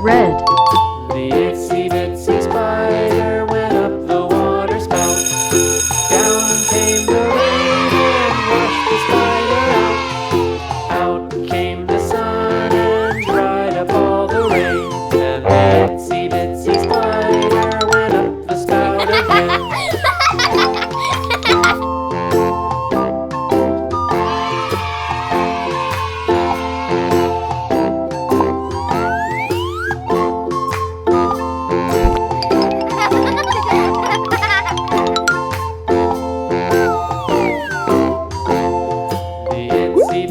Red. The itsy bitsy spider went up the water spout. Down came the rain and washed the spider out. Out came the sun and dried up all the rain. And the itsy bitsy spider went up the spout again.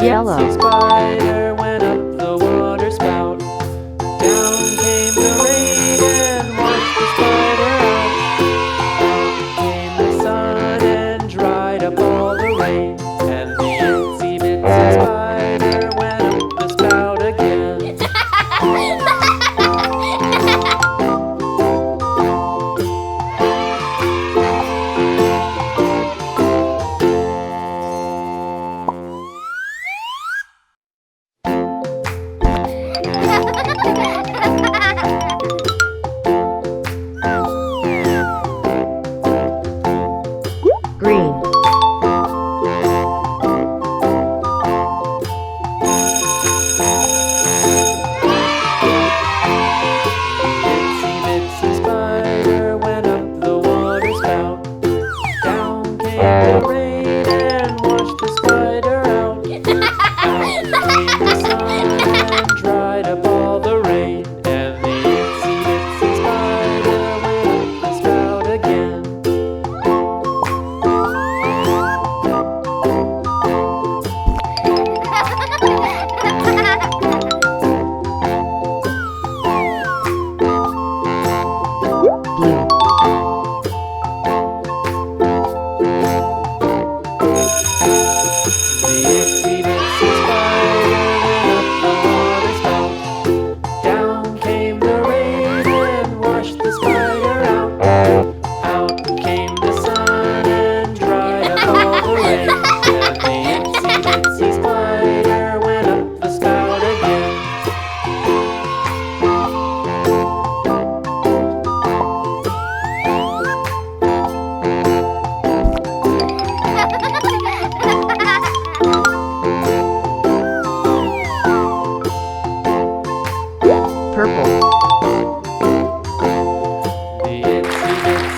Yellow. The spider went up the water spout. Down came the rain and washed the spider out. Out came the sun and dried up all the rain. And the itsy bitsy spider went up the spout again. Green. Itsy bitsy spider went up the water spout. Down came the rain and washed the spider out. Out came the sun and dried up all the rain. And the itsy bitsy spider went up the spout again. Blue. The itsy bitsy spider went up the water spout. Down came the rain and washed the spider out. Out came the sun and dried up all the rain. And the itsy bitsy spider went up the spout again. Purple. The itsy bitsy